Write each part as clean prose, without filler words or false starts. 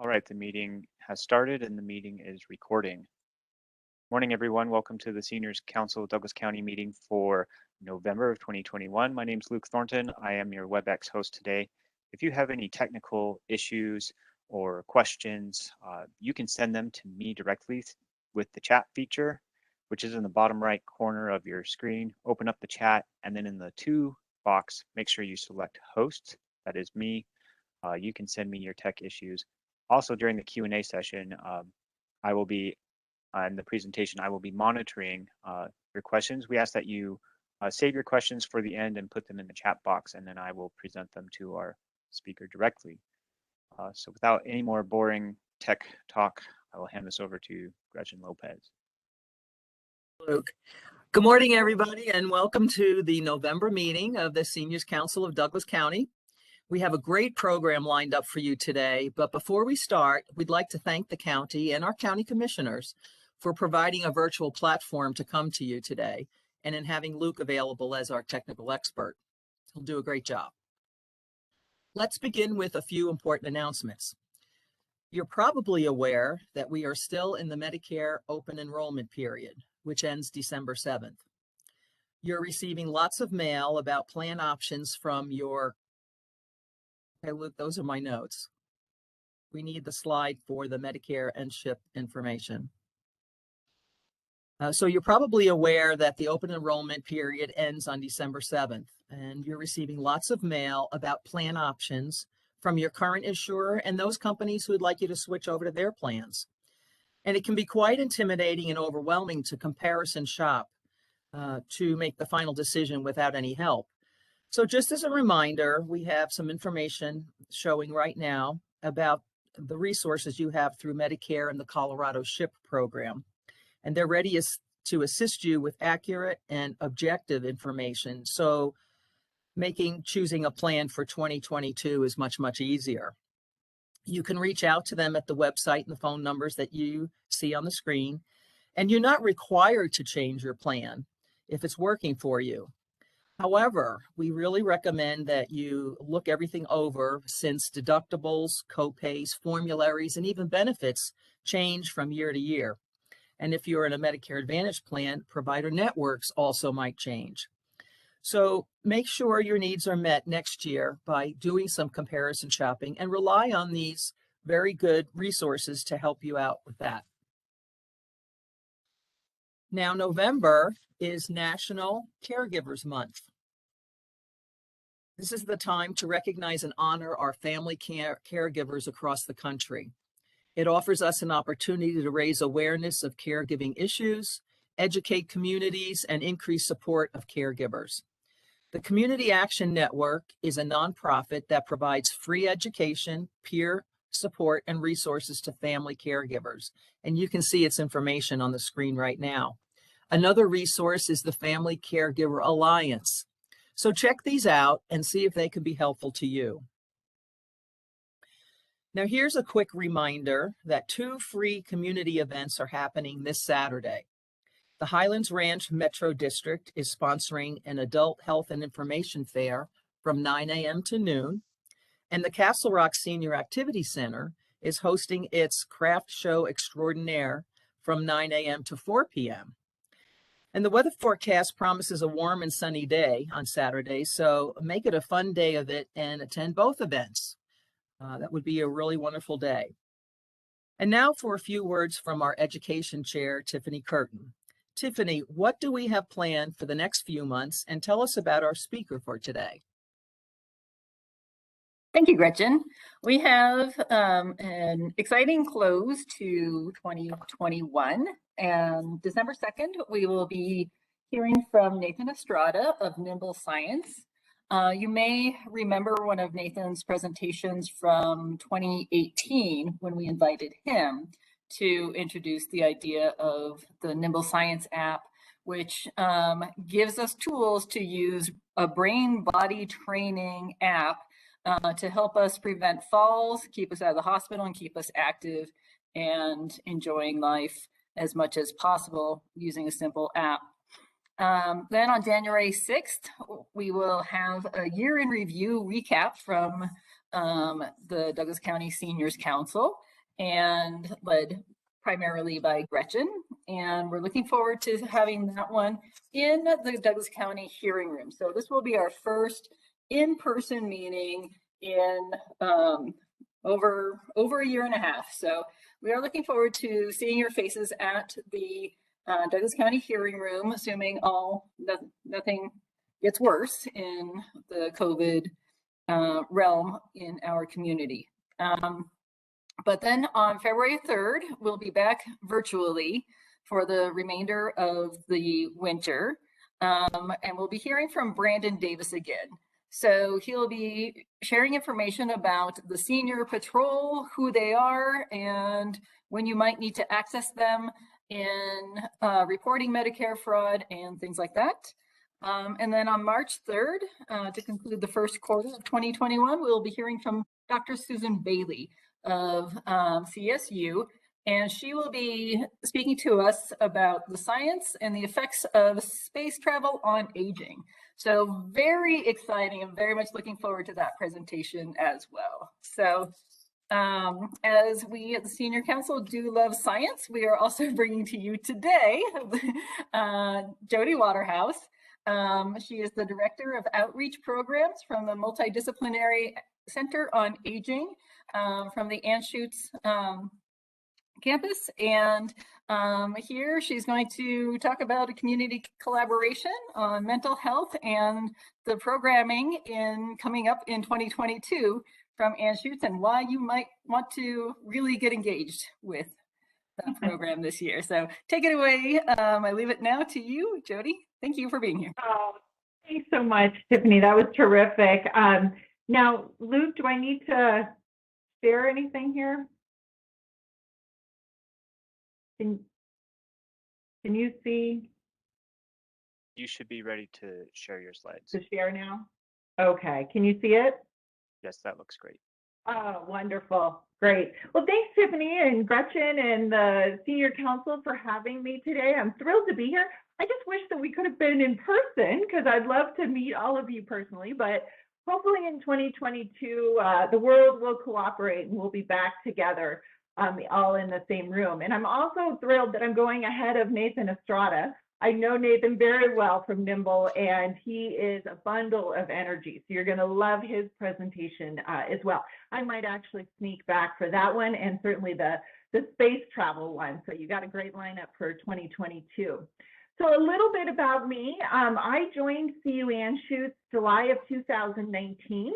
All right, the meeting has started and the meeting is recording. Morning, everyone. Welcome to the Seniors Council of Douglas County meeting for November of 2021. My name is Luke Thornton. I am your WebEx host today. If you have any technical issues or questions, you can send them to me directly with the chat feature, which is in the bottom right corner of your screen. Open up the chat, and then in the to box, make sure you select host. That is me. You can send me your tech issues. Also, during the Q&A session, I will be in the presentation, I will be monitoring your questions. We ask that you save your questions for the end and put them in the chat box, and then I will present them to our speaker directly. So without any more boring tech talk, I will hand this over to Gretchen Lopez. Luke. Good morning, everybody, and welcome to the November meeting of the Seniors Council of Douglas County. We have a great program lined up for you today, but before we start, we'd like to thank the county and our county commissioners for providing a virtual platform to come to you today, and in having Luke available as our technical expert. He'll do a great job. Let's begin with a few important announcements. You're probably aware that we are still in the Medicare open enrollment period, which ends December 7th. You're receiving lots of mail about plan options from your Okay, Luke, those are my notes. We need the slide for the Medicare and SHIP information. So you're probably aware that the open enrollment period ends on December 7th, and you're receiving lots of mail about plan options from your current insurer and those companies who would like you to switch over to their plans. And it can be quite intimidating and overwhelming to comparison shop to make the final decision without any help. So just as a reminder, we have some information showing right now about the resources you have through Medicare and the Colorado SHIP program. And they're ready to assist you with accurate and objective information. So choosing a plan for 2022 is much, much easier. You can reach out to them at the website and the phone numbers that you see on the screen. And you're not required to change your plan if it's working for you. However, we really recommend that you look everything over, since deductibles, copays, formularies, and even benefits change from year to year. And if you're in a Medicare Advantage plan, provider networks also might change. So make sure your needs are met next year by doing some comparison shopping, and rely on these very good resources to help you out with that. Now, November is National Caregivers Month. This is the time to recognize and honor our family caregivers across the country. It offers us an opportunity to raise awareness of caregiving issues, educate communities, and increase support of caregivers. The Community Action Network is a nonprofit that provides free education, peer support, and resources to family caregivers. And you can see its information on the screen right now. Another resource is the Family Caregiver Alliance. So check these out and see if they can be helpful to you. Now, here's a quick reminder that 2 free community events are happening this Saturday. The Highlands Ranch Metro District is sponsoring an adult health and information fair from 9 a.m. to noon. And the Castle Rock Senior Activity Center is hosting its craft show extraordinaire from 9 a.m. to 4 p.m. And the weather forecast promises a warm and sunny day on Saturday, so make it a fun day of it and attend both events. That would be a really wonderful day. And now for a few words from our education chair, Tiffany Curtin. Tiffany, what do we have planned for the next few months? And tell us about our speaker for today. Thank you, Gretchen. We have an exciting close to 2021, and December 2nd, we will be hearing from Nathan Estrada of Nimble Science. You may remember one of Nathan's presentations from 2018 when we invited him to introduce the idea of the Nimble Science app, which gives us tools to use a brain-body training app to help us prevent falls, keep us out of the hospital, and keep us active and enjoying life as much as possible using a simple app. Then on January 6th, we will have a year in review recap from the Douglas County Seniors Council. and led primarily by Gretchen. And we're looking forward to having that one in the Douglas County hearing room. So this will be our first in-person meeting in over a year and a half. So we are looking forward to seeing your faces at the Douglas County hearing room, assuming nothing gets worse in the COVID realm in our community. But then on February 3rd, we'll be back virtually for the remainder of the winter. And we'll be hearing from Brandon Davis again. So he'll be sharing information about the Senior Patrol, who they are, and when you might need to access them in reporting Medicare fraud and things like that. And then on March 3rd, to conclude the first quarter of 2021, we'll be hearing from Dr. Susan Bailey of CSU, and she will be speaking to us about the science and the effects of space travel on aging. So very exciting. I'm very much looking forward to that presentation as well. So as we at the Senior Council do love science, we are also bringing to you today Jodi Waterhouse. She is the Director of Outreach Programs from the Multidisciplinary Center on Aging from the Anschutz campus. And here she's going to talk about a community collaboration on mental health and the programming coming up in 2022 from Anschutz, and why you might want to really get engaged with that program this year. So take it away. I leave it now to you, Jodi. Thank you for being here. Oh, thanks so much, Tiffany. That was terrific. Now, Luke, do I need to share anything here? Can you see? You should be ready to share your slides. To share now? Okay. Can you see it? Yes, that looks great. Oh, wonderful. Great. Well, thanks, Tiffany and Gretchen and the Senior Council for having me today. I'm thrilled to be here. I just wish that we could have been in person because I'd love to meet all of you personally, but hopefully in 2022, the world will cooperate and we'll be back together, all in the same room. And I'm also thrilled that I'm going ahead of Nathan Estrada. I know Nathan very well from Nimble, and he is a bundle of energy. So you're going to love his presentation as well. I might actually sneak back for that one, and certainly the space travel one. So you got a great lineup for 2022. So a little bit about me. I joined CU Anschutz July of 2019.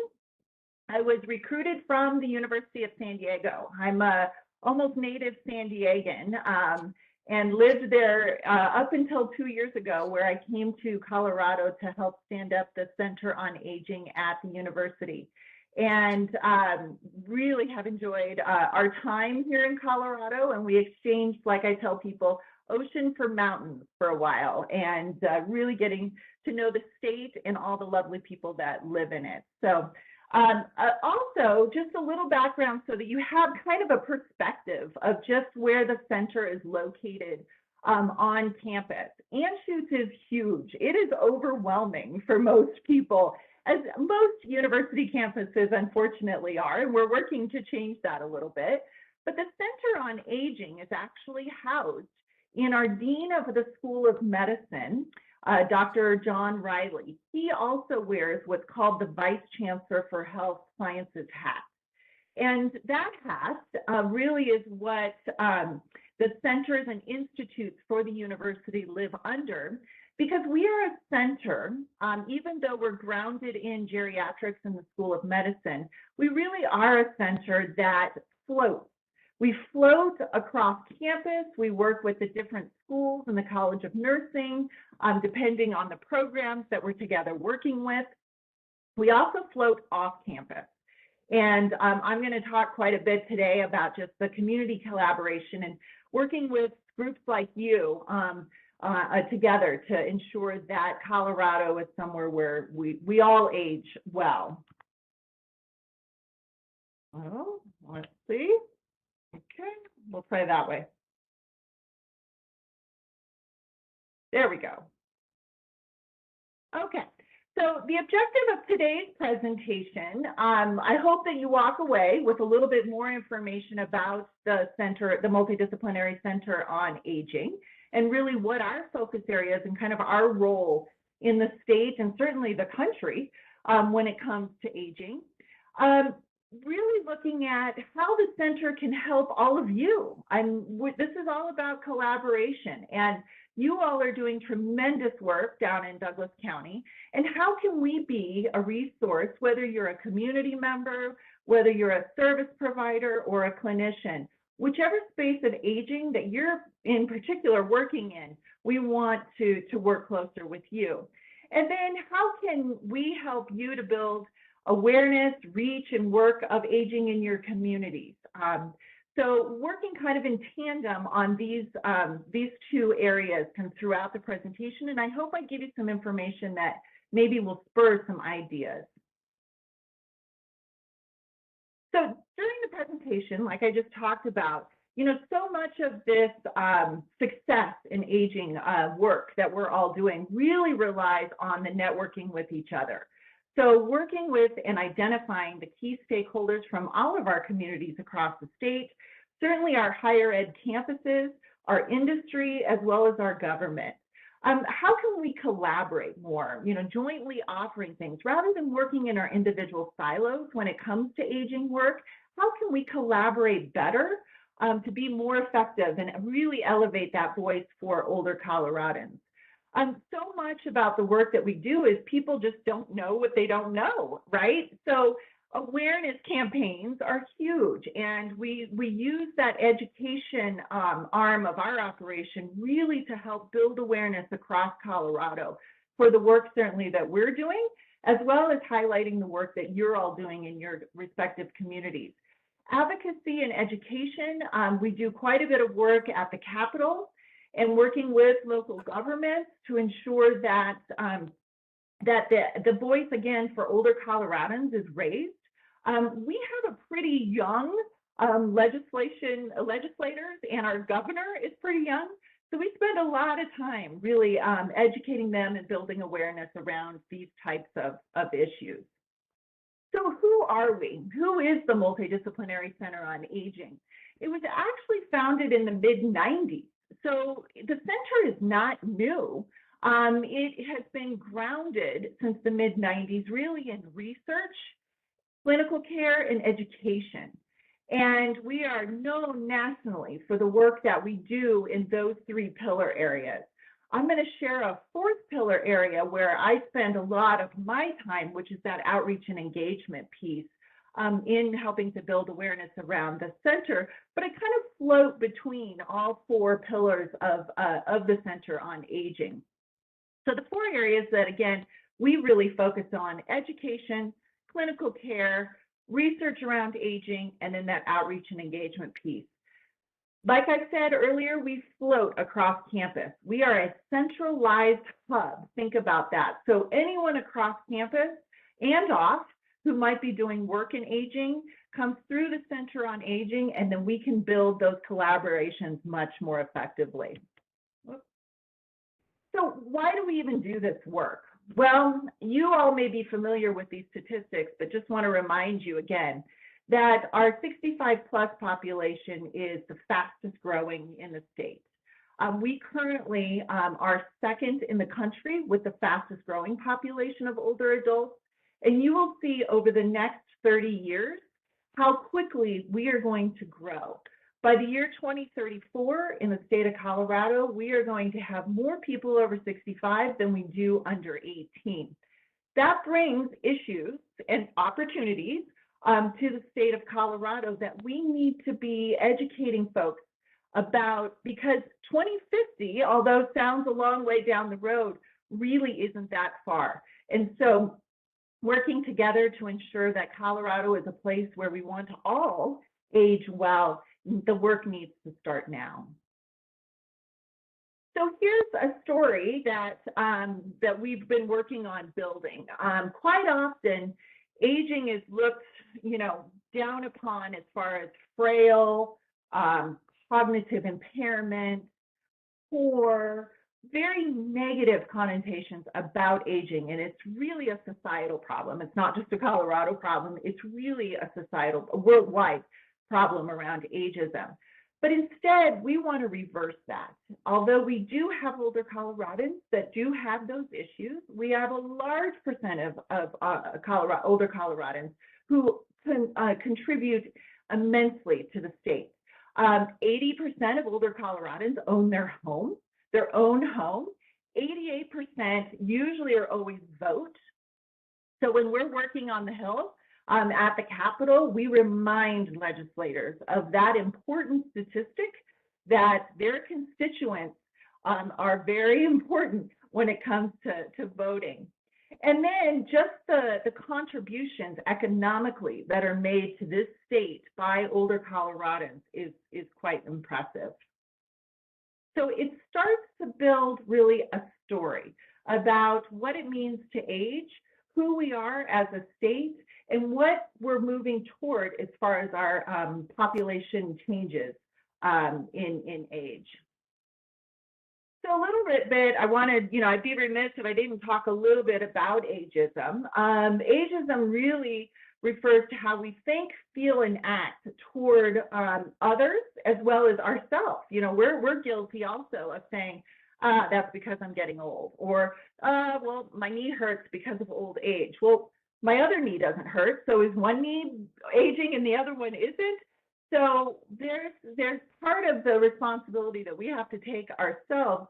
I was recruited from the University of San Diego. I'm a almost native San Diegan. And lived there up until 2 years ago, where I came to Colorado to help stand up the Center on Aging at the university. And really have enjoyed our time here in Colorado. And we exchanged, like I tell people, ocean for mountains for a while, and really getting to know the state and all the lovely people that live in it. So also, just a little background so that you have kind of a perspective of just where the center is located on campus. Anschutz is huge. It is overwhelming for most people, as most university campuses unfortunately are, and we're working to change that a little bit. But the Center on Aging is actually housed in our Dean of the School of Medicine, Dr. John Riley. He also wears what's called the Vice Chancellor for Health Sciences hat. And that hat really is what the centers and institutes for the university live under, because we are a center, even though we're grounded in geriatrics in the School of Medicine, we really are a center that floats. We float across campus. We work with the different schools and the College of Nursing, depending on the programs that we're together working with. We also float off campus. And I'm going to talk quite a bit today about just the community collaboration and working with groups like you together to ensure that Colorado is somewhere where we all age well. Oh, let's see. Okay, we'll try that way. There we go. Okay, so So the objective of today's presentation, I hope that you walk away with a little bit more information about the center, the Multidisciplinary Center on Aging, and really what our focus areas and kind of our role in the state and certainly the country when it comes to aging. Really looking at how the center can help all of you. This is all about collaboration, and you all are doing tremendous work down in Douglas County. And how can we be a resource, whether you're a community member, whether you're a service provider or a clinician, whichever space of aging that you're in particular working in, we want to work closer with you. And then how can we help you to build awareness, reach, and work of aging in your communities? So working kind of in tandem on these two areas throughout the presentation, and I hope I give you some information that maybe will spur some ideas. So during the presentation, like I just talked about, you know, so much of this success in aging work that we're all doing really relies on the networking with each other. So working with and identifying the key stakeholders from all of our communities across the state, certainly our higher ed campuses, our industry, as well as our government. How can we collaborate more, you know, jointly offering things rather than working in our individual silos when it comes to aging work? How can we collaborate better to be more effective and really elevate that voice for older Coloradans? So much about the work that we do is people just don't know what they don't know, right? So awareness campaigns are huge, and we use that education arm of our operation really to help build awareness across Colorado for the work certainly that we're doing, as well as highlighting the work that you're all doing in your respective communities. Advocacy and education, we do quite a bit of work at the Capitol and working with local governments to ensure that the voice, again, for older Coloradans is raised. We have a pretty young legislators, and our governor is pretty young. So we spend a lot of time really educating them and building awareness around these types of issues. So who are we? Who is the Multidisciplinary Center on Aging? It was actually founded in the mid-90s. So the center is not new. It has been grounded since the mid-90s really in research, clinical care, and education. And we are known nationally for the work that we do in those three pillar areas. I'm going to share a fourth pillar area where I spend a lot of my time, which is that outreach and engagement piece in helping to build awareness around the center. But I kind of float between all four pillars of the Center on Aging. So the four areas that, again, we really focus on: education, clinical care, research around aging, and then that outreach and engagement piece. Like I said earlier, we float across campus. We are a centralized hub. Think about that. So anyone across campus and off who might be doing work in aging comes through the Center on Aging, and then we can build those collaborations much more effectively. So why do we even do this work? Well, you all may be familiar with these statistics, but just want to remind you again that our 65 plus population is the fastest growing in the state. We currently are second in the country with the fastest growing population of older adults. And you will see over the next 30 years how quickly we are going to grow. By the year 2034 in the state of Colorado, we are going to have more people over 65 than we do under 18. That brings issues and opportunities to the state of Colorado that we need to be educating folks about, because 2050, although sounds a long way down the road, really isn't that far. And so working together to ensure that Colorado is a place where we want to all age well, the work needs to start now. So here's a story that we've been working on building. Quite often, aging is looked, down upon as far as frail, cognitive impairment, poor, very negative connotations about aging, and it's really a societal problem. It's not just a Colorado problem, it's really a societal, a worldwide problem around ageism. But instead, we want to reverse that. Although we do have older Coloradans that do have those issues, we have a large percent of older Coloradans who contribute immensely to the state. 80% of older Coloradans own their own home. 88% usually or always vote. So when we're working on the Hill, at the Capitol, we remind legislators of that important statistic that their constituents are very important when it comes to voting. And then just the contributions economically that are made to this state by older Coloradans is quite impressive. So it starts to build really a story about what it means to age, who we are as a state, and what we're moving toward as far as our population changes in age. So a little bit, I wanted, I'd be remiss if I didn't talk a little bit about ageism. Ageism really refers to how we think, feel, and act toward others as well as ourselves. We're guilty also of saying, that's because I'm getting old, or, well, my knee hurts because of old age. Well, my other knee doesn't hurt, so is one knee aging and the other one isn't? So there's part of the responsibility that we have to take ourselves,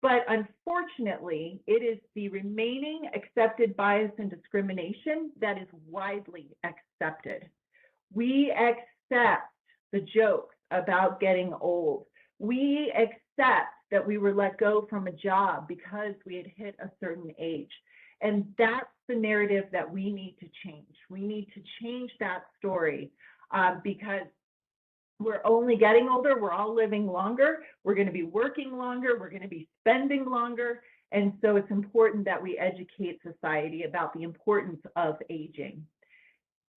but unfortunately, it is the remaining accepted bias and discrimination that is widely accepted. We accept the jokes about getting old. We accept that we were let go from a job because we had hit a certain age. And that's the narrative that we need to change. We need to change that story because we're only getting older, we're all living longer, we're going to be working longer, we're going to be spending longer. And so it's important that we educate society about the importance of aging.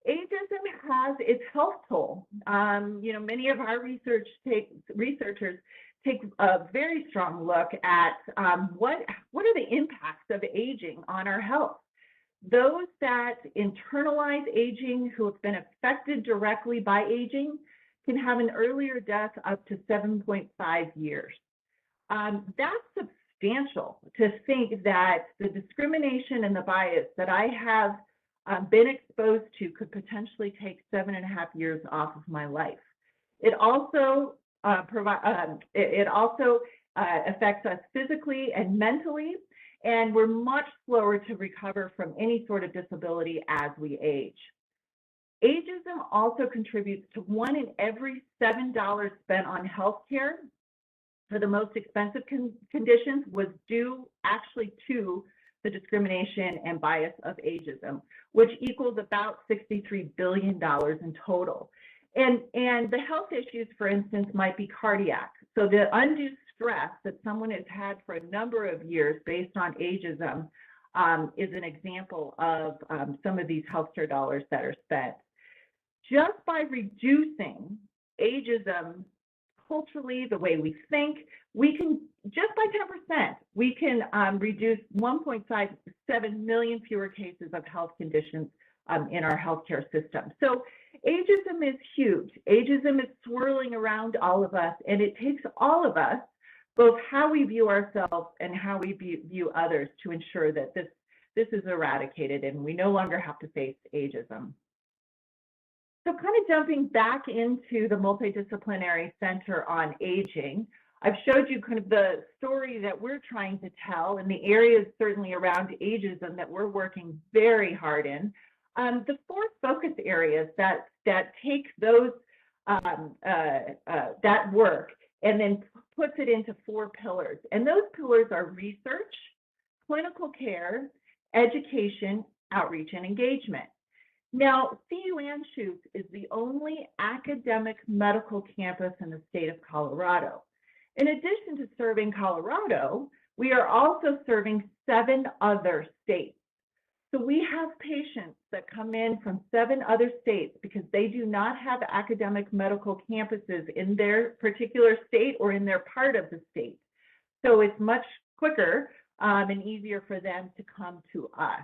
Ageism has its health toll. Many of our researchers take a very strong look at what are the impacts of aging on our health. Those that internalize aging, who have been affected directly by aging, can have an earlier death up to 7.5 years. That's substantial to think that the discrimination and the bias that I have been exposed to could potentially take 7.5 years off of my life. It also affects us physically and mentally, and we're much slower to recover from any sort of disability as we age. Ageism also contributes to 1 in every $7 spent on healthcare for the most expensive conditions was due actually to the discrimination and bias of ageism, which equals about $63 billion in total. And the health issues, for instance, might be cardiac. So the undue stress that someone has had for a number of years based on ageism is an example of some of these healthcare dollars that are spent. Just by reducing ageism culturally, the way we think, we can, just by 10%, we can reduce 1.57 million fewer cases of health conditions in our healthcare system. So ageism is huge. Ageism is swirling around all of us, and it takes all of us, both how we view ourselves and how we view others, to ensure that this is eradicated and we no longer have to face ageism. So kind of jumping back into the Multidisciplinary Center on Aging, I've showed you kind of the story that we're trying to tell and the areas certainly around ageism that we're working very hard in. The 4 focus areas that take those that work and then puts it into 4 pillars. And those pillars are research, clinical care, education, outreach, and engagement. Now, CU Anschutz is the only academic medical campus in the state of Colorado. In addition to serving Colorado, we are also serving 7 other states. So we have patients that come in from 7 other states because they do not have academic medical campuses in their particular state or in their part of the state. So it's much quicker and easier for them to come to us.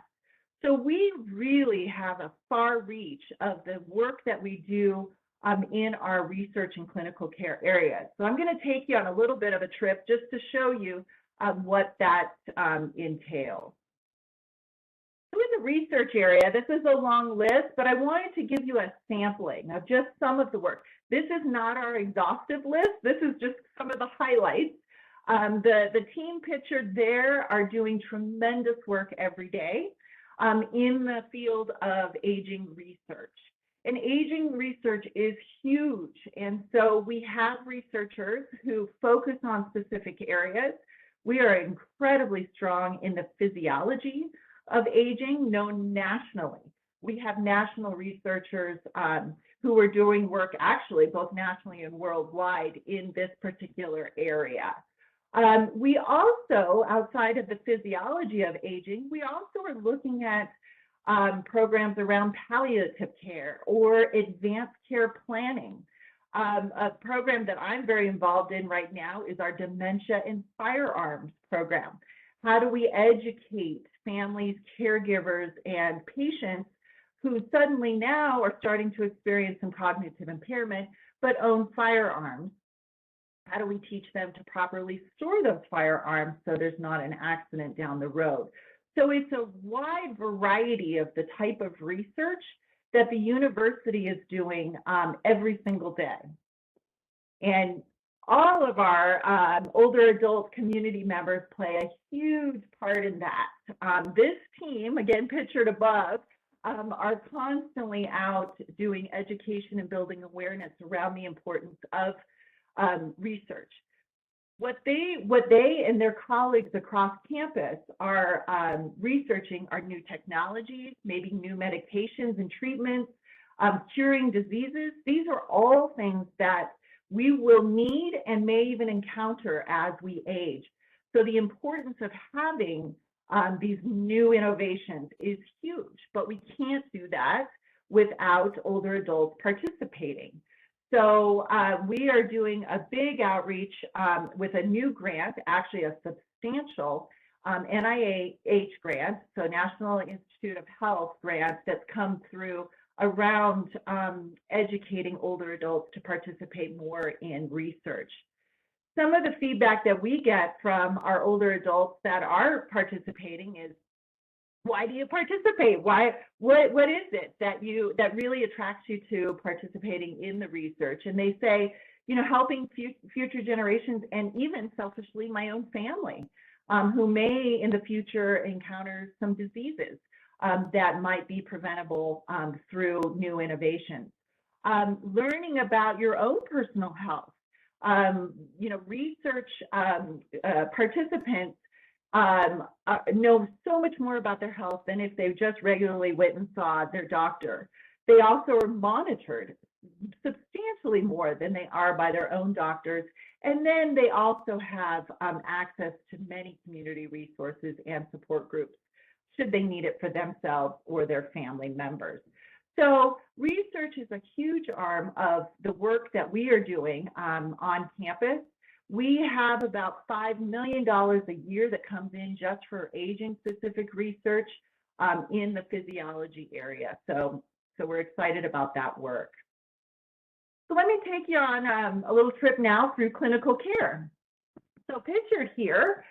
So we really have a far reach of the work that we do in our research and clinical care areas. So I'm going to take you on a little bit of a trip just to show you what that entails. So in the research area, this is a long list, but I wanted to give you a sampling of just some of the work. This is not our exhaustive list. This is just some of the highlights. The team pictured there are doing tremendous work every day in the field of aging research. And aging research is huge. And so we have researchers who focus on specific areas. We are incredibly strong in the physiology of aging, known nationally. We have national researchers who are doing work actually both nationally and worldwide in this particular area. We also, outside of the physiology of aging, we also are looking at programs around palliative care or advanced care planning. A program that I'm very involved in right now is our Dementia and Firearms program. How do we educate families, caregivers, and patients who suddenly now are starting to experience some cognitive impairment but own firearms? How do we teach them to properly store those firearms so there's not an accident down the road? So it's a wide variety of the type of research that the university is doing every single day. And all of our older adult community members play a huge part in that. This team, again pictured above, are constantly out doing education and building awareness around the importance of research. What they and their colleagues across campus are researching are new technologies, maybe new medications and treatments, curing diseases. These are all things that we will need and may even encounter as we age. So the importance of having these new innovations is huge, but we can't do that without older adults participating. So we are doing a big outreach with a new grant, actually a substantial NIH grant, so National Institute of Health grant that's come through around educating older adults to participate more in research. Some of the feedback that we get from our older adults that are participating is, why do you participate? What is it that really attracts you to participating in the research? And they say, you know, helping future generations and even selfishly my own family, who may in the future encounter some diseases that might be preventable through new innovations. Learning about your own personal health. You know, research participants know so much more about their health than if they just regularly went and saw their doctor. They also are monitored substantially more than they are by their own doctors. And then they also have access to many community resources and support groups should they need it for themselves or their family members. So research is a huge arm of the work that we are doing on campus. We have about $5 million a year that comes in just for aging-specific research in the physiology area. So we're excited about that work. So let me take you on a little trip now through clinical care. So pictured here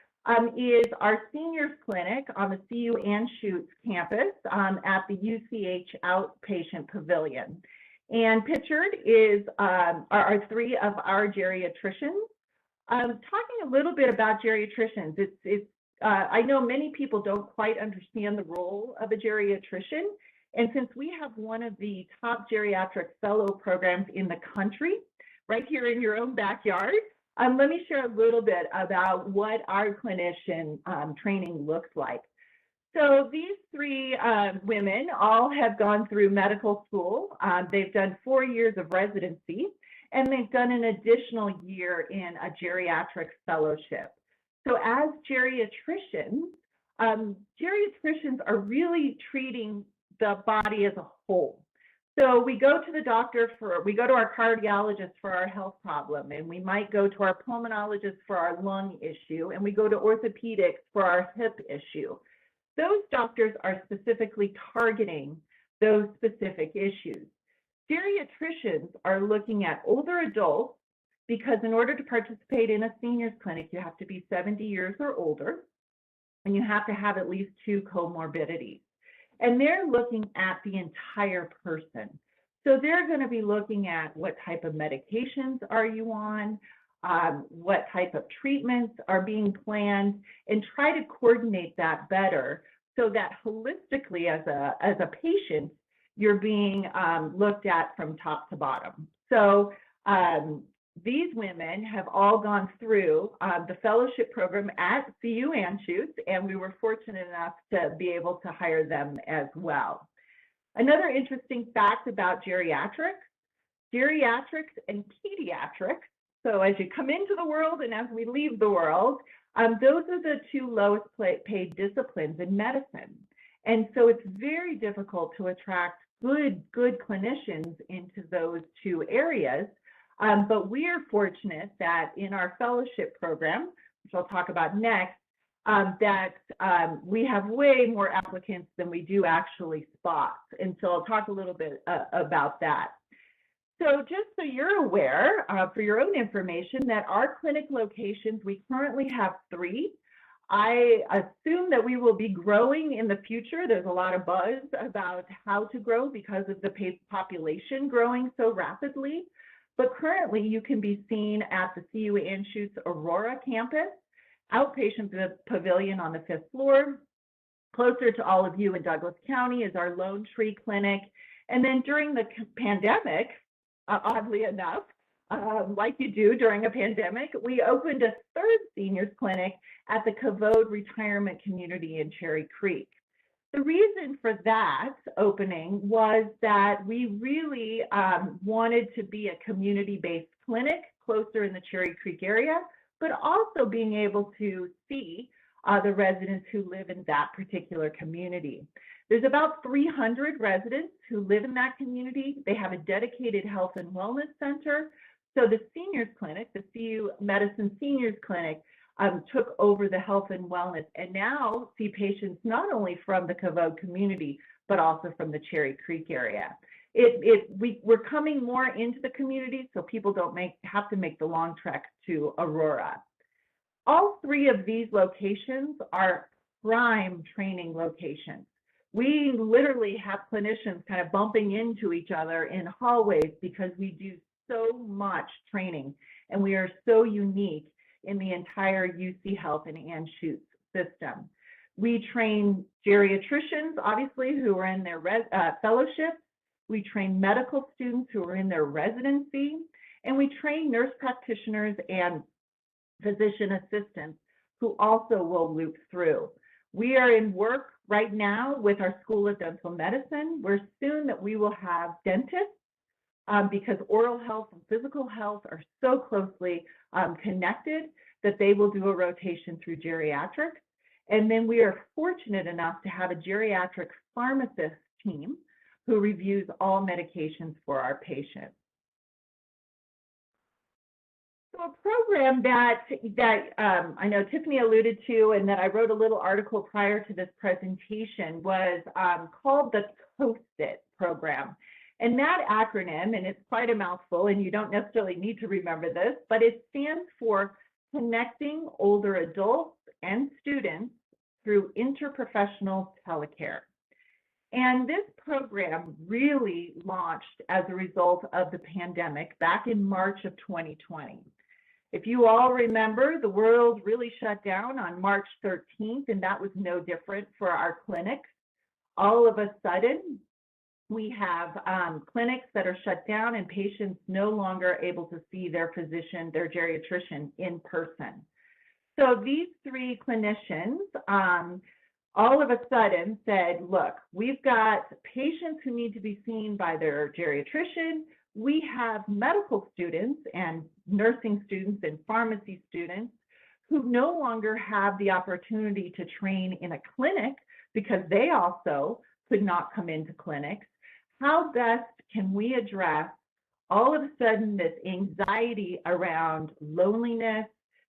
is our seniors clinic on the CU Anschutz campus at the UCH outpatient pavilion. And pictured is are three of our geriatricians. Talking a little bit about geriatricians, I know many people don't quite understand the role of a geriatrician. And since we have one of the top geriatric fellow programs in the country, right here in your own backyard, let me share a little bit about what our clinician training looks like. So these three women all have gone through medical school. They've done 4 years of residency, and they've done an additional year in a geriatric fellowship. So as geriatricians are really treating the body as a whole. So we go to the doctor we go to our cardiologist for our health problem, and we might go to our pulmonologist for our lung issue, and we go to orthopedics for our hip issue. Those doctors are specifically targeting those specific issues. Geriatricians are looking at older adults because in order to participate in a seniors clinic, you have to be 70 years or older, and you have to have at least 2 comorbidities. And they're looking at the entire person. So they're going to be looking at what type of medications are you on, what type of treatments are being planned, and try to coordinate that better so that holistically as a patient, you're being looked at from top to bottom. So these women have all gone through the fellowship program at CU Anschutz, and we were fortunate enough to be able to hire them as well. Another interesting fact about geriatrics and pediatrics, so as you come into the world and as we leave the world, those are the 2 lowest paid disciplines in medicine. And so it's very difficult to attract good clinicians into those 2 areas. But we are fortunate that in our fellowship program, which I'll talk about next, that we have way more applicants than we do actually spots. And so I'll talk a little bit about that. So just so you're aware, for your own information, that our clinic locations, we currently have 3. I assume that we will be growing in the future. There's a lot of buzz about how to grow because of the population growing so rapidly. But currently, you can be seen at the CU Anschutz Aurora campus, outpatient pavilion on the 5th floor. Closer to all of you in Douglas County is our Lone Tree Clinic. And then during the pandemic, oddly enough, like you do during a pandemic, we opened a 3rd seniors clinic at the Cavode Retirement Community in Cherry Creek. The reason for that opening was that we really wanted to be a community-based clinic closer in the Cherry Creek area, but also being able to see the residents who live in that particular community. There's about 300 residents who live in that community. They have a dedicated health and wellness center. So the seniors clinic, the CU Medicine Seniors Clinic, took over the health and wellness and now see patients not only from the Cavode community, but also from the Cherry Creek area. We're coming more into the community so people don't have to make the long trek to Aurora. All 3 of these locations are prime training locations. We literally have clinicians kind of bumping into each other in hallways because we do so much training and we are so unique in the entire UC Health and Anschutz system. We train geriatricians, obviously, who are in their fellowship. We train medical students who are in their residency, and we train nurse practitioners and physician assistants who also will loop through. We are in work right now with our School of Dental Medicine. We're soon that we will have dentists because oral health and physical health are so closely connected that they will do a rotation through geriatrics. And then we are fortunate enough to have a geriatric pharmacist team who reviews all medications for our patients. So a program that I know Tiffany alluded to and that I wrote a little article prior to this presentation was called the COSIT program. And that acronym, and it's quite a mouthful, and you don't necessarily need to remember this, but it stands for Connecting Older Adults and Students Through Interprofessional Telecare. And this program really launched as a result of the pandemic back in March of 2020. If you all remember, the world really shut down on March 13th, and that was no different for our clinics. All of a sudden, we have clinics that are shut down and patients no longer able to see their physician, their geriatrician in person. So these 3 clinicians all of a sudden said, look, we've got patients who need to be seen by their geriatrician. We have medical students and nursing students and pharmacy students who no longer have the opportunity to train in a clinic because they also could not come into clinics. How best can we address all of a sudden this anxiety around loneliness,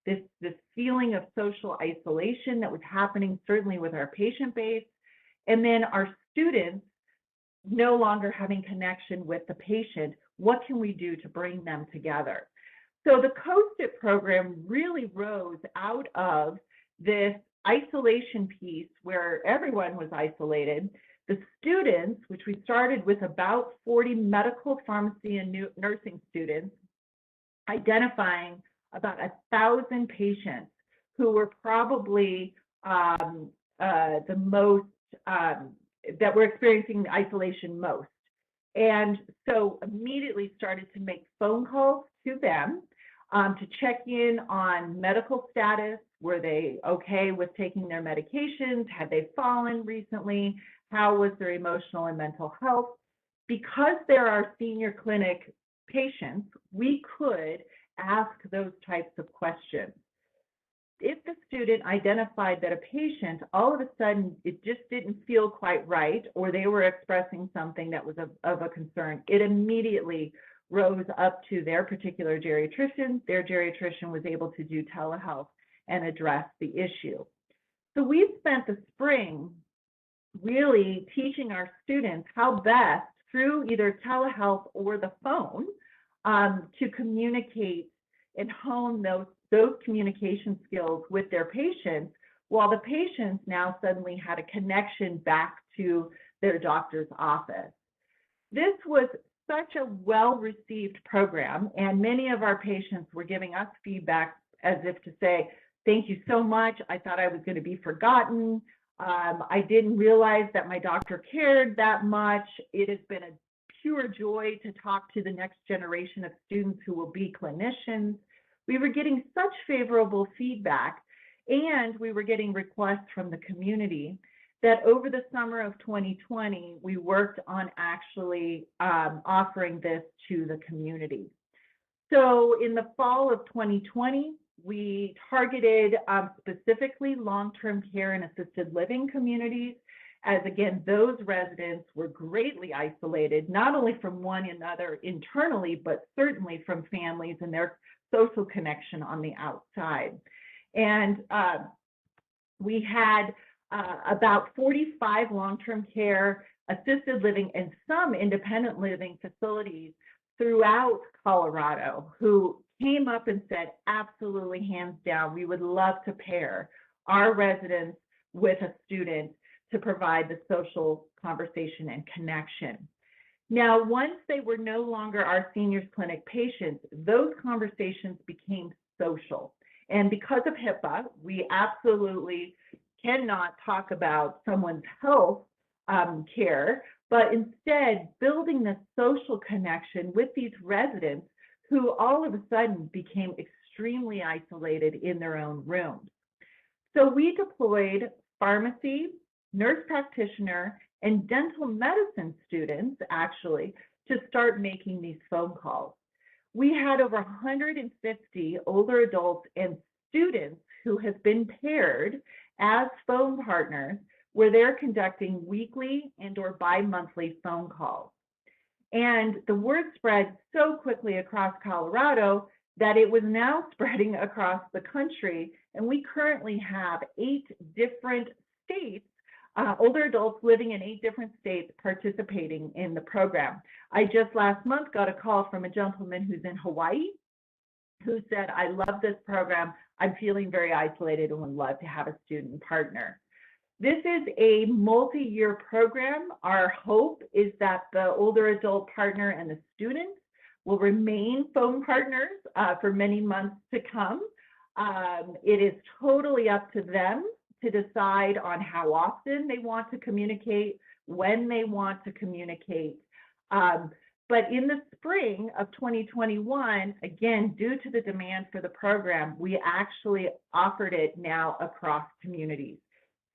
this feeling of social isolation that was happening certainly with our patient base, and then our students no longer having connection with the patient. What can we do to bring them together? So the COST-IT program really rose out of this isolation piece where everyone was isolated. The students, which we started with about 40 medical, pharmacy, and nursing students, identifying about 1,000 patients who were probably the most, that were experiencing isolation most. And so immediately started to make phone calls to them to check in on medical status. Were they okay with taking their medications? Had they fallen recently? How was their emotional and mental health? Because there are senior clinic patients, we could ask those types of questions. If the student identified that a patient, all of a sudden, it just didn't feel quite right, or they were expressing something that was of a concern, it immediately rose up to their particular geriatrician. Their geriatrician was able to do telehealth and address the issue. So we spent the spring really teaching our students how best, through either telehealth or the phone, to communicate and hone those communication skills with their patients, while the patients now suddenly had a connection back to their doctor's office. This was such a well-received program, and many of our patients were giving us feedback as if to say, thank you so much. I thought I was going to be forgotten. I didn't realize that my doctor cared that much. It has been a pure joy to talk to the next generation of students who will be clinicians. We were getting such favorable feedback, and we were getting requests from the community that over the summer of 2020, we worked on actually offering this to the community. So in the fall of 2020, we targeted specifically long-term care and assisted living communities, as again, those residents were greatly isolated, not only from one another internally, but certainly from families and their social connection on the outside. And we had about 45 long-term care, assisted living, and some independent living facilities throughout Colorado who came up and said, absolutely, hands down, we would love to pair our residents with a student to provide the social conversation and connection. Now, once they were no longer our seniors clinic patients, those conversations became social. And because of HIPAA, we absolutely cannot talk about someone's health care, but instead building the social connection with these residents who all of a sudden became extremely isolated in their own rooms. So we deployed pharmacy, nurse practitioner, and dental medicine students actually to start making these phone calls. We had over 150 older adults and students who have been paired as phone partners where they're conducting weekly and or bi-monthly phone calls. And the word spread so quickly across Colorado that it was now spreading across the country. And we currently have 8 different states, older adults living in 8 different states participating in the program. I just last month got a call from a gentleman who's in Hawaii who said, I love this program. I'm feeling very isolated and would love to have a student partner. This is a multi-year program. Our hope is that the older adult partner and the students will remain phone partners for many months to come. It is totally up to them to decide on how often they want to communicate, when they want to communicate. But in the spring of 2021, again, due to the demand for the program, we actually offered it now across communities.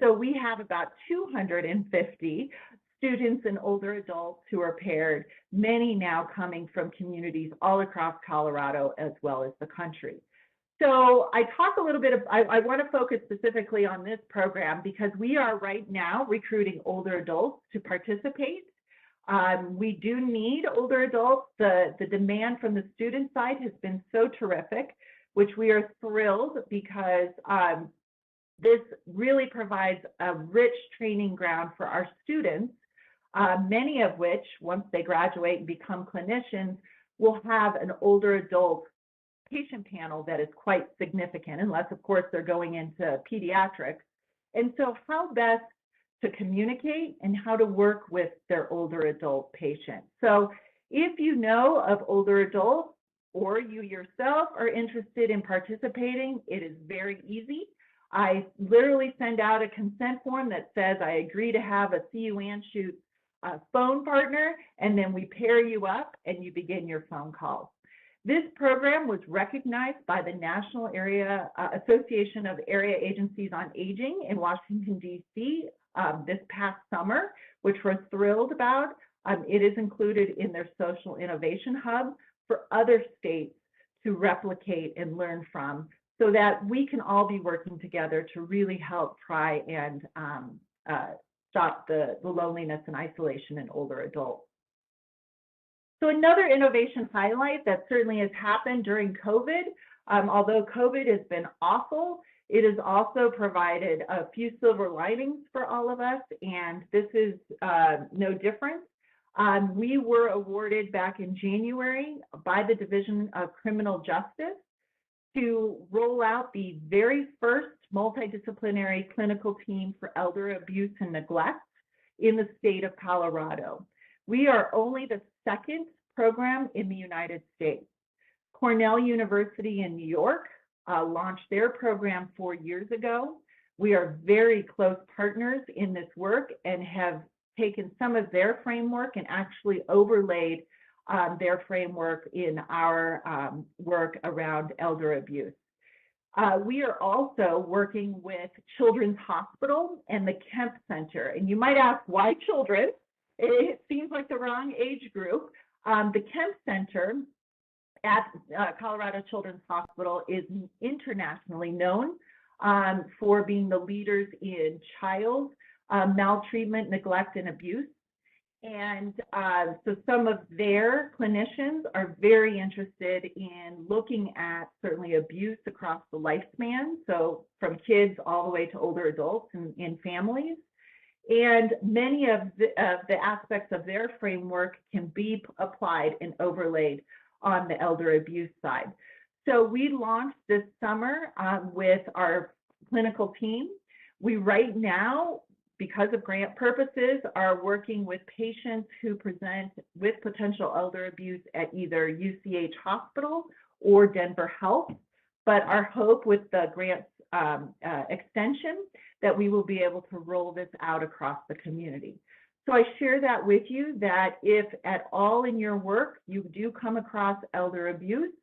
So we have about 250 students and older adults who are paired, many now coming from communities all across Colorado as well as the country. So I talk a little bit, I want to focus specifically on this program because we are right now recruiting older adults to participate. We do need older adults. The demand from the student side has been so terrific, which we are thrilled because this really provides a rich training ground for our students, many of which, once they graduate and become clinicians, will have an older adult patient panel that is quite significant, unless, of course, they're going into pediatrics. And so how best to communicate and how to work with their older adult patients. So if you know of older adults or you yourself are interested in participating, it is very easy. I literally send out a consent form that says I agree to have a CU Anschutz phone partner, and then we pair you up and you begin your phone calls. This program was recognized by the National Area Association of Area Agencies on Aging in Washington, D.C. This past summer, which we're thrilled about. It is included in their Social Innovation Hub for other states to replicate and learn from, so that we can all be working together to really help try and stop the loneliness and isolation in older adults. So another innovation highlight that certainly has happened during COVID, although COVID has been awful, it has also provided a few silver linings for all of us, and this is no different. We were awarded back in January by the Division of Criminal Justice to roll out the very first multidisciplinary clinical team for elder abuse and neglect in the state of Colorado. We are only the second program in the United States. Cornell University in New York launched their program 4 years ago. We are very close partners in this work and have taken some of their framework and actually overlaid their framework in our work around elder abuse. We are also working with Children's Hospital and the Kemp Center. And you might ask, why children? It seems like the wrong age group. The Kemp Center at Colorado Children's Hospital is internationally known for being the leaders in child maltreatment, neglect, and abuse. And so some of their clinicians are very interested in looking at certainly abuse across the lifespan, so from kids all the way to older adults and in families. And many of the aspects of their framework can be applied and overlaid on the elder abuse side. So we launched this summer with our clinical team. We right now, because of grant purposes, are working with patients who present with potential elder abuse at either UCH Hospital or Denver Health. But our hope with the grant extension that we will be able to roll this out across the community. So I share that with you, that if at all in your work you do come across elder abuse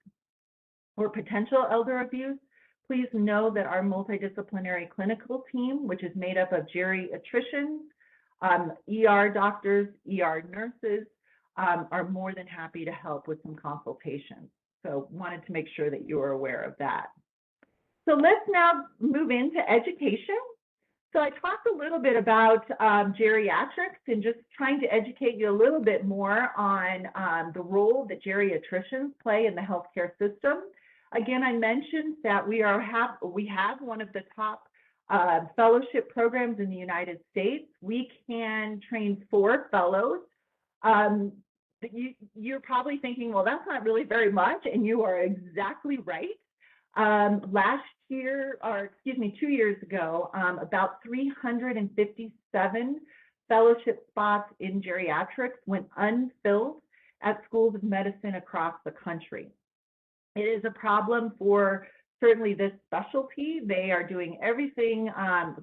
or potential elder abuse, please know that our multidisciplinary clinical team, which is made up of geriatricians, ER doctors, ER nurses, are more than happy to help with some consultations. So wanted to make sure that you are aware of that. So let's now move into education. So I talked a little bit about geriatrics and just trying to educate you a little bit more on the role that geriatricians play in the healthcare system. Again, I mentioned that we have one of the top fellowship programs in the United States. We can train 4 fellows. You're probably thinking, well, that's not really very much, and you are exactly right. Last year, or excuse me, 2 years ago, about 357 fellowship spots in geriatrics went unfilled at schools of medicine across the country. It is a problem for certainly this specialty. They are doing everything,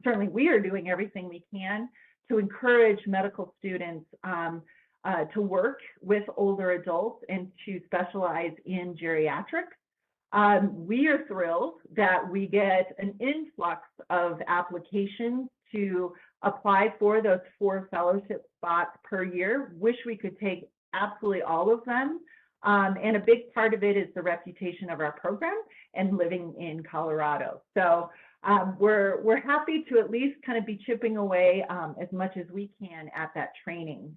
certainly we are doing everything we can to encourage medical students to work with older adults and to specialize in geriatrics. We are thrilled that we get an influx of applications to apply for those 4 fellowship spots per year. Wish we could take absolutely all of them. And a big part of it is the reputation of our program and living in Colorado. So we're happy to at least kind of be chipping away as much as we can at that training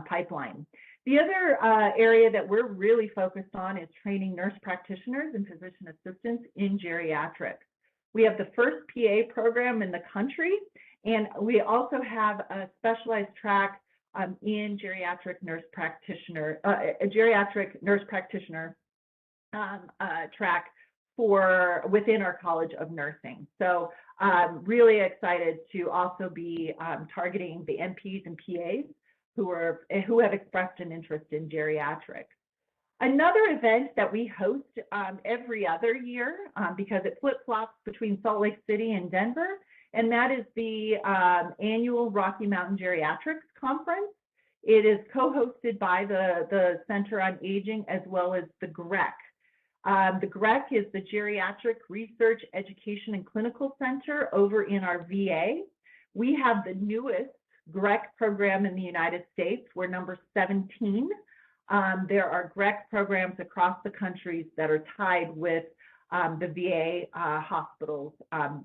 pipeline. The other area that we're really focused on is training nurse practitioners and physician assistants in geriatrics. We have the first PA program in the country, and we also have a specialized track in geriatric nurse practitioner, track for within our College of Nursing. So really excited to also be targeting the NPs and PAs who have expressed an interest in geriatrics. Another event that we host every other year because it flip-flops between Salt Lake City and Denver, and that is the annual Rocky Mountain Geriatrics Conference. It is co-hosted by the Center on Aging as well as the GREC. The GREC is the Geriatric Research, Education, and Clinical Center over in our VA. We have the newest GREC program in the United States. We're number 17. There are GREC programs across the country that are tied with the VA hospitals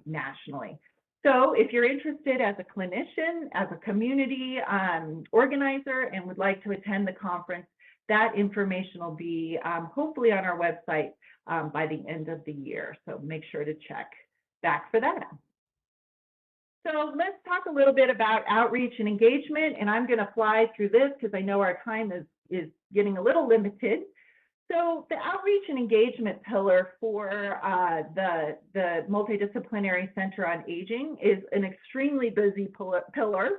nationally. So if you're interested as a clinician, as a community organizer, and would like to attend the conference, that information will be hopefully on our website by the end of the year. So make sure to check back for that. So let's talk a little bit about outreach and engagement, and I'm going to fly through this because I know our time is getting a little limited. So the outreach and engagement pillar for the Multidisciplinary Center on Aging is an extremely busy pillar.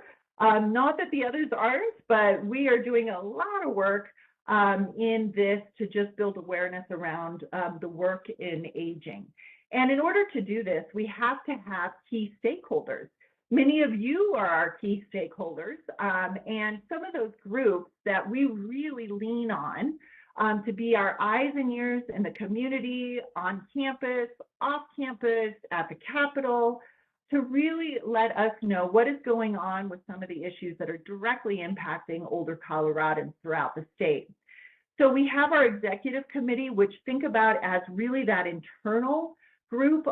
Not that the others aren't, but we are doing a lot of work in this to just build awareness around the work in aging. And in order to do this, we have to have key stakeholders. Many of you are our key stakeholders, and some of those groups that we really lean on to be our eyes and ears in the community, on campus, off campus, at the Capitol, to really let us know what is going on with some of the issues that are directly impacting older Coloradans throughout the state. So we have our executive committee, which think about as really that internal group,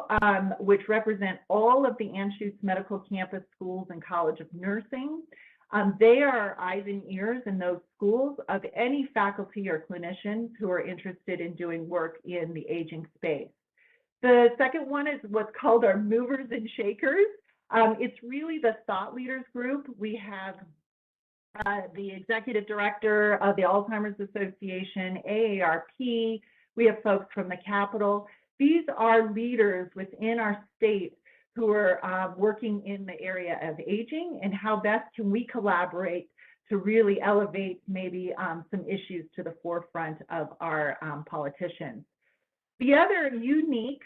which represent all of the Anschutz Medical Campus schools and College of Nursing. They are our eyes and ears in those schools of any faculty or clinicians who are interested in doing work in the aging space. The second one is what's called our movers and shakers. It's really the thought leaders group. We have the executive director of the Alzheimer's Association, AARP. We have folks from the Capitol. These are leaders within our state who are working in the area of aging, and how best can we collaborate to really elevate maybe some issues to the forefront of our politicians. The other unique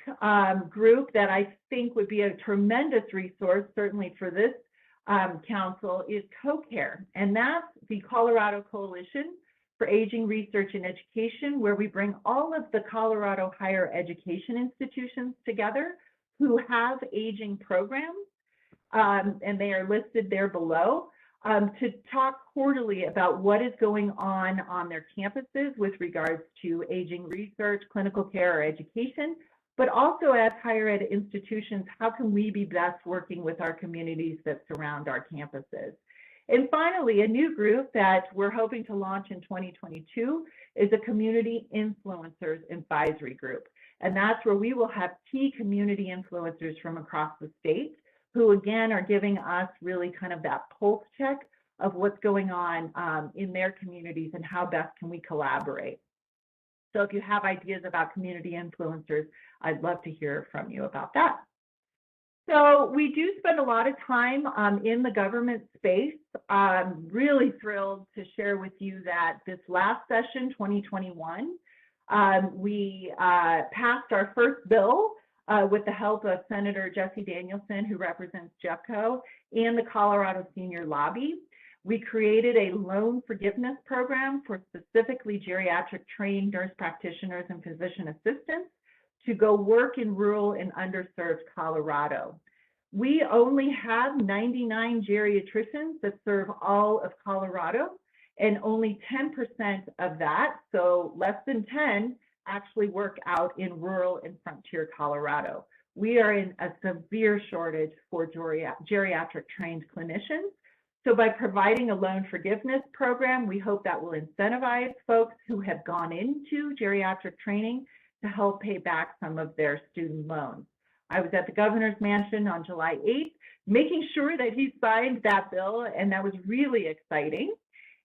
group that I think would be a tremendous resource, certainly for this council, is CoCare, and that's the Colorado Coalition for Aging Research and Education, where we bring all of the Colorado higher education institutions together who have aging programs, and they are listed there below, to talk quarterly about what is going on their campuses with regards to aging research, clinical care, or education, but also as higher ed institutions, how can we be best working with our communities that surround our campuses? And finally, a new group that we're hoping to launch in 2022 is a community influencers advisory group. And that's where we will have key community influencers from across the state who, again, are giving us really kind of that pulse check of what's going on in their communities and how best can we collaborate. So if you have ideas about community influencers, I'd love to hear from you about that. So we do spend a lot of time in the government space. I'm really thrilled to share with you that this last session, 2021, we passed our first bill with the help of Senator Jesse Danielson, who represents JEPCO, and the Colorado Senior Lobby. We created a loan forgiveness program for specifically geriatric trained nurse practitioners and physician assistants to go work in rural and underserved Colorado. We only have 99 geriatricians that serve all of Colorado, and only 10% of that, so less than 10, actually work out in rural and frontier Colorado. We are in a severe shortage for geriatric trained clinicians. So by providing a loan forgiveness program, we hope that will incentivize folks who have gone into geriatric training to help pay back some of their student loans. I was at the governor's mansion on July 8th, making sure that he signed that bill, and that was really exciting.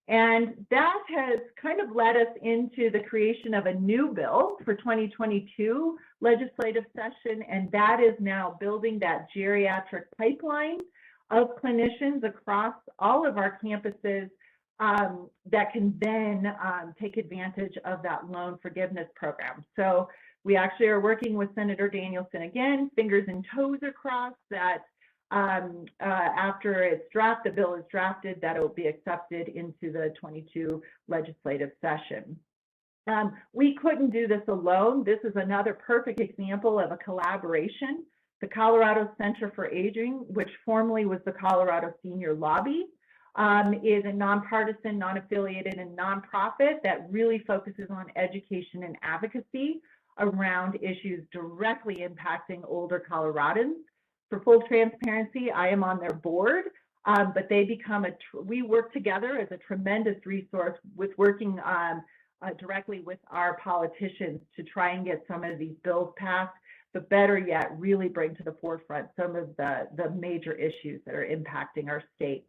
And that has kind of led us into the creation of a new bill for 2022 legislative session, and that is now building that geriatric pipeline of clinicians across all of our campuses that can then take advantage of that loan forgiveness program. So we actually are working with Senator Danielson again, fingers and toes are crossed that after the bill is drafted, that it will be accepted into the 22 legislative session. We couldn't do this alone. This is another perfect example of a collaboration. The Colorado Center for Aging, which formerly was the Colorado Senior Lobby, is a nonpartisan, non-affiliated, and nonprofit that really focuses on education and advocacy around issues directly impacting older Coloradans. For full transparency, I am on their board, but they become we work together as a tremendous resource with working directly with our politicians to try and get some of these bills passed, but better yet, really bring to the forefront some of the major issues that are impacting our state.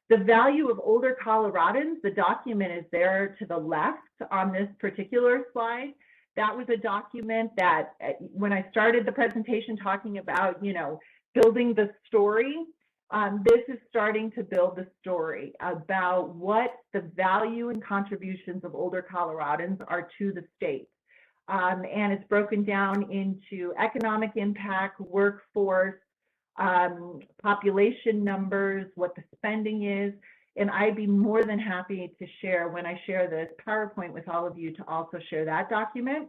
The value of older Coloradans, the document is there to the left on this particular slide. That was a document that when I started the presentation talking about, building the story, this is starting to build the story about what the value and contributions of older Coloradans are to the state. And it's broken down into economic impact, workforce, population numbers, what the spending is. And I'd be more than happy to share, when I share this PowerPoint with all of you, to also share that document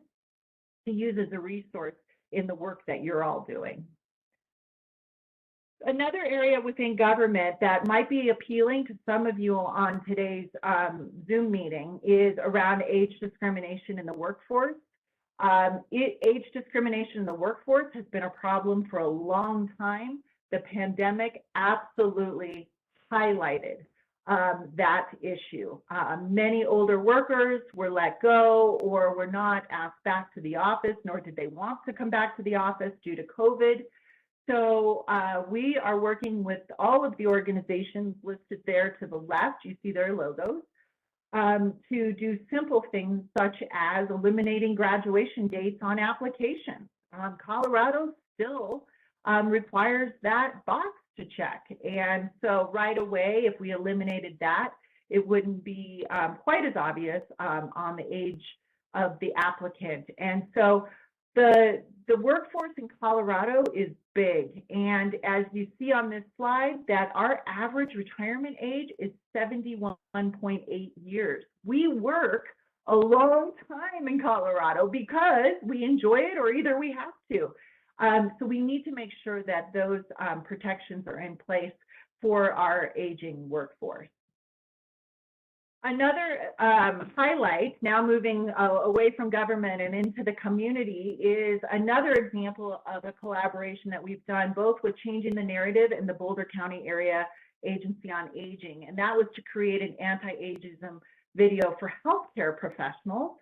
to use as a resource in the work that you're all doing. Another area within government that might be appealing to some of you on today's Zoom meeting is around age discrimination in the workforce. Age discrimination in the workforce has been a problem for a long time. The pandemic absolutely highlighted that issue. Many older workers were let go or were not asked back to the office, nor did they want to come back to the office due to COVID. So we are working with all of the organizations listed there to the left. You see their logos. To do simple things such as eliminating graduation dates on applications. Colorado still requires that box to check. And so right away, if we eliminated that, it wouldn't be quite as obvious on the age of the applicant. And so the workforce in Colorado is big. And as you see on this slide, that our average retirement age is 71.8 years. We work a long time in Colorado because we enjoy it or either we have to. So we need to make sure that those protections are in place for our aging workforce. Another highlight, now moving away from government and into the community, is another example of a collaboration that we've done both with Changing the Narrative and the Boulder County Area Agency on Aging, and that was to create an anti-ageism video for healthcare professionals.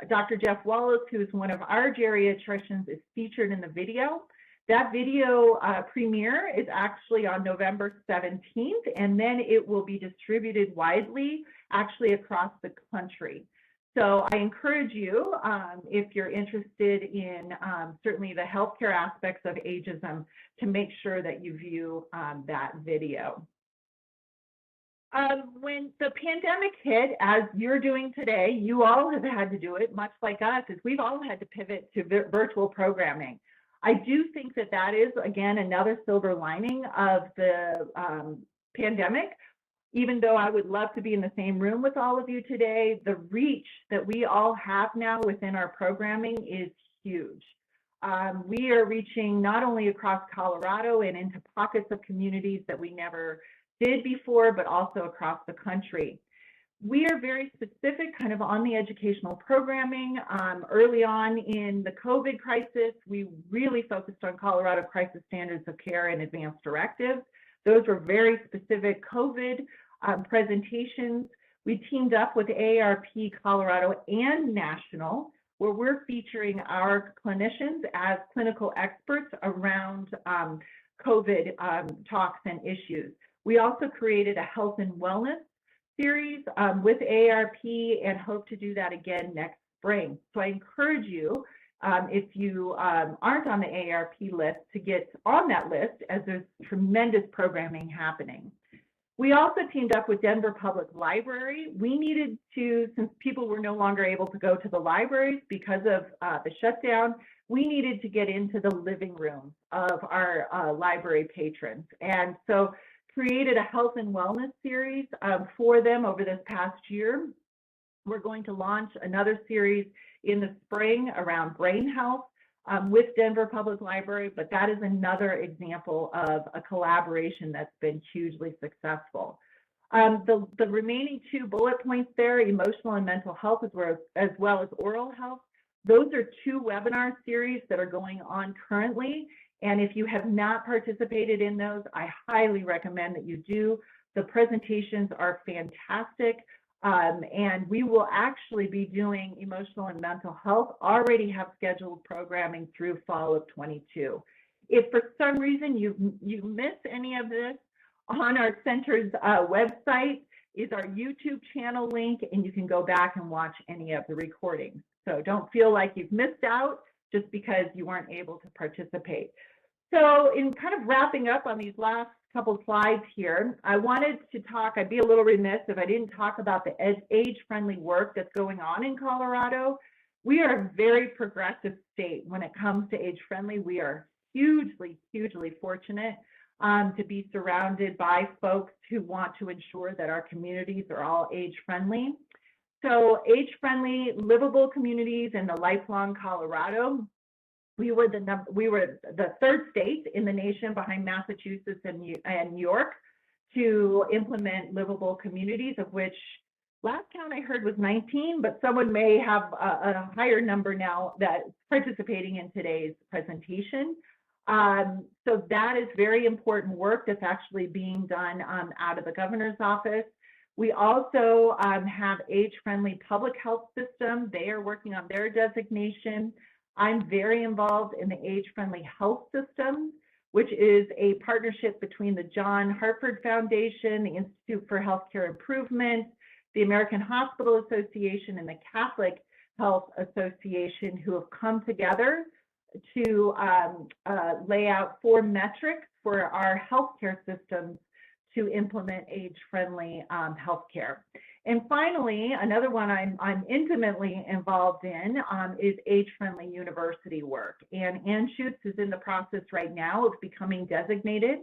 Dr. Jeff Wallace, who is one of our geriatricians, is featured in the video. That video premiere is actually on November 17th, and then it will be distributed widely, actually across the country. So I encourage you, if you're interested in certainly the healthcare aspects of ageism, to make sure that you view that video. When the pandemic hit, as you're doing today, you all have had to do it, much like us, as we've all had to pivot to virtual programming. I do think that that is, again, another silver lining of the pandemic. Even though I would love to be in the same room with all of you today, the reach that we all have now within our programming is huge. We are reaching not only across Colorado and into pockets of communities that we never did before, but also across the country. We are very specific kind of on the educational programming. Early on in the COVID crisis, we really focused on Colorado Crisis Standards of Care and Advanced Directives. Those were very specific COVID presentations. We teamed up with AARP Colorado and National, where we're featuring our clinicians as clinical experts around COVID talks and issues. We also created a health and wellness series with AARP and hope to do that again next spring. So I encourage you, if you aren't on the AARP list, to get on that list, as there's tremendous programming happening. We also teamed up with Denver Public Library. We needed to, since people were no longer able to go to the libraries because of the shutdown, we needed to get into the living rooms of our library patrons. And so created a health and wellness series for them over this past year. We're going to launch another series in the spring around brain health with Denver Public Library, but that is another example of a collaboration that's been hugely successful. The remaining 2 bullet points there, emotional and mental health, as well as oral health, those are 2 webinar series that are going on currently. And if you have not participated in those, I highly recommend that you do. The presentations are fantastic. And we will actually be doing emotional and mental health, already have scheduled programming through fall of 22. If for some reason you missed any of this, on our center's website is our YouTube channel link, and you can go back and watch any of the recordings. So don't feel like you've missed out just because you weren't able to participate. So in kind of wrapping up on these last couple slides here, I wanted to talk, I'd be a little remiss if I didn't talk about the age-friendly work that's going on in Colorado. We are a very progressive state when it comes to age-friendly. We are hugely, hugely fortunate to be surrounded by folks who want to ensure that our communities are all age-friendly. So age-friendly, livable communities in the lifelong Colorado. We were the 3rd state in the nation, behind Massachusetts and New York, to implement livable communities, of which last count I heard was 19, but someone may have a higher number now that's participating in today's presentation. So that is very important work that's actually being done out of the governor's office. We also have age-friendly public health system. They are working on their designation. I'm very involved in the age-friendly health system, which is a partnership between the John Hartford Foundation, the Institute for Healthcare Improvement, the American Hospital Association, and the Catholic Health Association, who have come together to lay out 4 metrics for our healthcare systems to implement age-friendly healthcare. And finally, another one I'm intimately involved in is age-friendly university work. And Anschutz is in the process right now of becoming designated.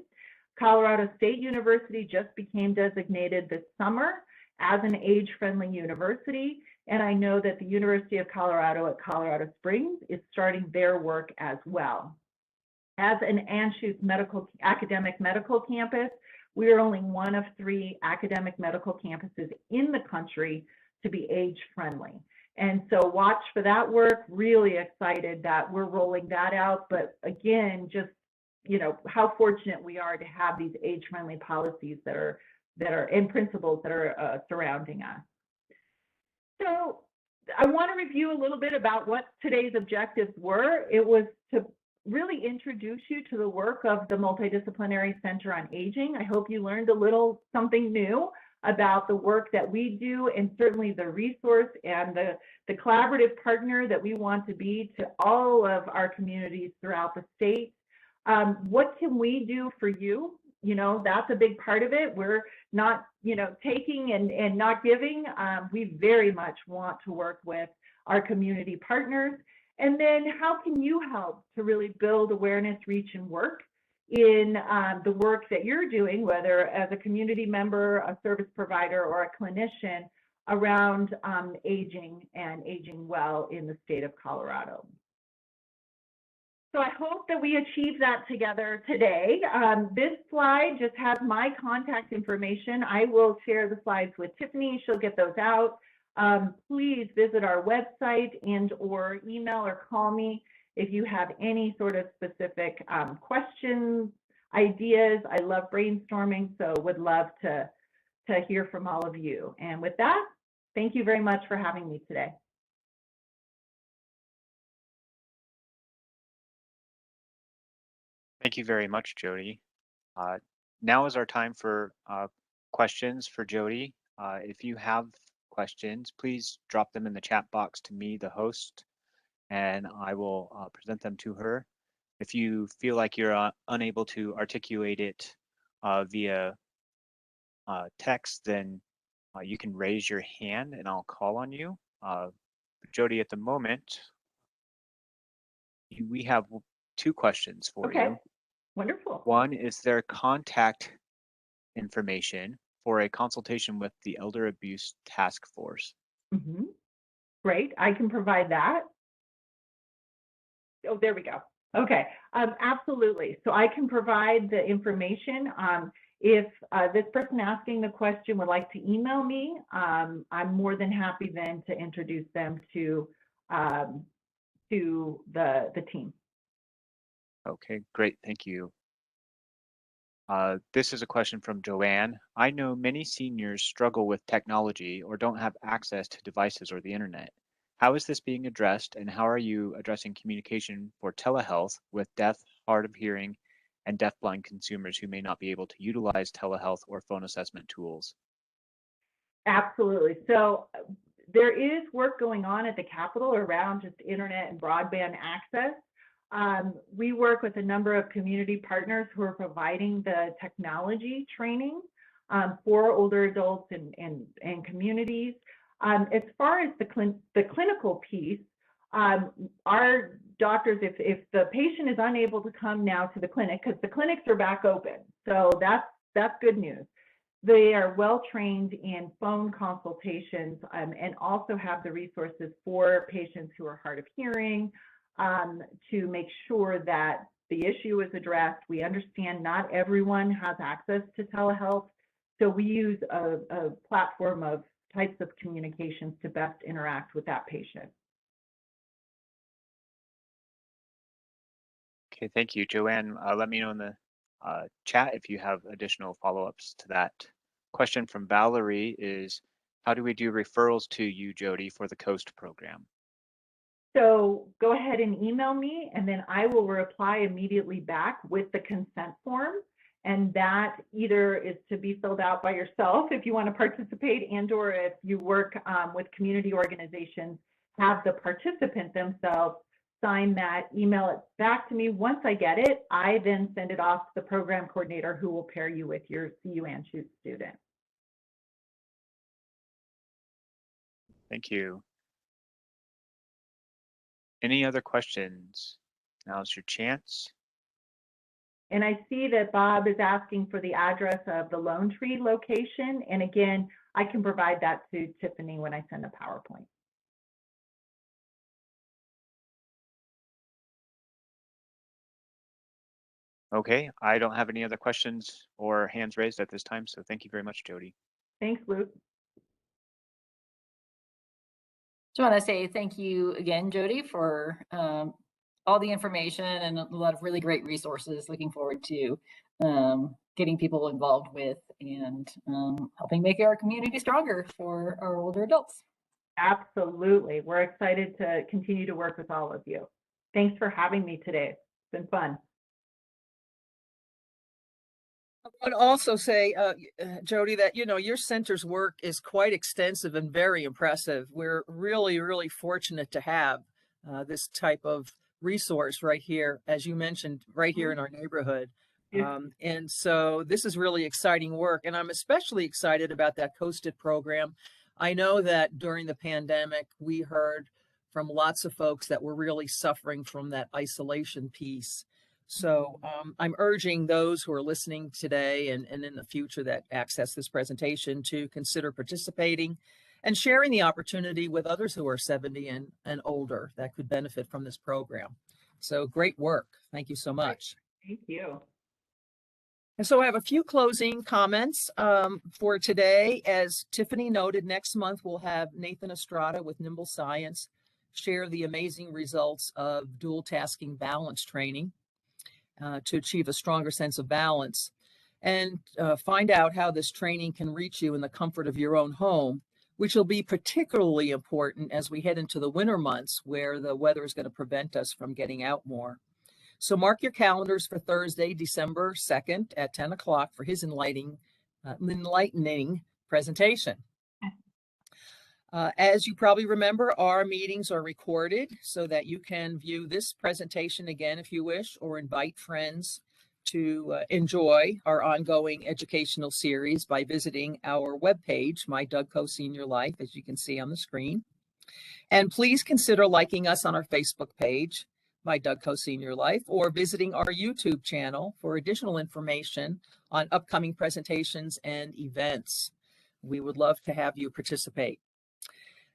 Colorado State University just became designated this summer as an age-friendly university. And I know that the University of Colorado at Colorado Springs is starting their work as well. As an Anschutz academic medical campus, we are only one of 3 academic medical campuses in the country to be age-friendly. And so watch for that work. Really excited that we're rolling that out. But again, just, you know, how fortunate we are to have these age-friendly policies that are and principles that are surrounding us. So I want to review a little bit about what today's objectives were. It was to really introduce you to the work of the Multidisciplinary Center on Aging. I hope you learned a little something new about the work that we do, and certainly the resource and the collaborative partner that we want to be to all of our communities throughout the state. What can we do for you? You know, that's a big part of it. We're not, you know, taking and not giving. We very much want to work with our community partners. And then how can you help to really build awareness, reach, and work in the work that you're doing, whether as a community member, a service provider, or a clinician around aging and aging well in the state of Colorado. So I hope that we achieve that together today. This slide just has my contact information. I will share the slides with Tiffany. She'll get those out. Please visit our website and/or email or call me if you have any sort of specific questions, ideas. I love brainstorming, so would love to hear from all of you. And with that, thank you very much for having me today. Thank you very much, Jodi. Now is our time for questions for Jodi. If you have questions, please drop them in the chat box to me, the host, and I will present them to her. If you feel like you're unable to articulate it via text, then you can raise your hand and I'll call on you. Jodi, at the moment, we have 2 questions for you. Wonderful. One, is there contact information for a consultation with the Elder Abuse Task Force? Great, I can provide that. Oh, there we go. Okay, absolutely. So I can provide the information. If this person asking the question would like to email me, I'm more than happy then to introduce them to the team. Okay, great, thank you. This is a question from Joanne. I know many seniors struggle with technology or don't have access to devices or the internet. How is this being addressed, and how are you addressing communication for telehealth with deaf, hard of hearing, and deafblind consumers who may not be able to utilize telehealth or phone assessment tools? Absolutely. So there is work going on at the Capitol around just internet and broadband access. We work with a number of community partners who are providing the technology training for older adults and communities. As far as the clinical piece, our doctors, if the patient is unable to come now to the clinic, because the clinics are back open, so that's good news. They are well trained in phone consultations and also have the resources for patients who are hard of hearing to make sure that the issue is addressed. We understand not everyone has access to telehealth, so we use a platform of types of communications to best interact with that patient. Okay, thank you, Joanne. Let me know in the chat if you have additional follow-ups to that. Question from Valerie is, how do we do referrals to you, Jodi, for the COAST program? So go ahead and email me, and then I will reply immediately back with the consent form. And that either is to be filled out by yourself if you want to participate, and or if you work with community organizations, have the participant themselves sign that, email it back to me. Once I get it, I then send it off to the program coordinator who will pair you with your CU Anschutz student. Thank you. Any other questions? Now's your chance. And I see that Bob is asking for the address of the Lone Tree location. And again, I can provide that to Tiffany when I send a PowerPoint. Okay, I don't have any other questions or hands raised at this time, so thank you very much, Jodi. Thanks, Luke. Just want to say thank you again, Jodi, for all the information and a lot of really great resources. Looking forward to getting people involved with and helping make our community stronger for our older adults. Absolutely. We're excited to continue to work with all of you. Thanks for having me today. It's been fun. I would also say, Jodi, that, you know, your center's work is quite extensive and very impressive. We're really, really fortunate to have this type of resource right here, as you mentioned, right here in our neighborhood. Yeah. And so this is really exciting work. And I'm especially excited about that COASTed program. I know that during the pandemic, we heard from lots of folks that were really suffering from that isolation piece. So I'm urging those who are listening today and in the future that access this presentation to consider participating and sharing the opportunity with others who are 70 and older that could benefit from this program. So great work. Thank you so much. Thank you. And so I have a few closing comments for today. As Tiffany noted, next month we'll have Nathan Estrada with Nimble Science share the amazing results of dual tasking balance training. to achieve a stronger sense of balance, and find out how this training can reach you in the comfort of your own home, which will be particularly important as we head into the winter months where the weather is going to prevent us from getting out more. So mark your calendars for Thursday, December 2nd at 10 o'clock for his enlightening presentation. As you probably remember, our meetings are recorded so that you can view this presentation again if you wish, or invite friends to enjoy our ongoing educational series by visiting our webpage, My Dougco Senior Life, as you can see on the screen. And please consider liking us on our Facebook page, My Dougco Senior Life, or visiting our YouTube channel for additional information on upcoming presentations and events. We would love to have you participate.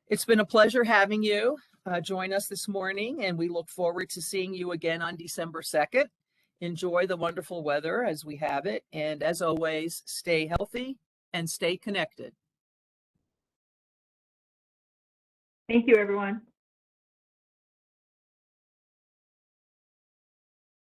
It's been a pleasure having you join us this morning, and we look forward to seeing you again on December 2nd. Enjoy the wonderful weather as we have it, and as always, stay healthy and stay connected. Thank you, everyone.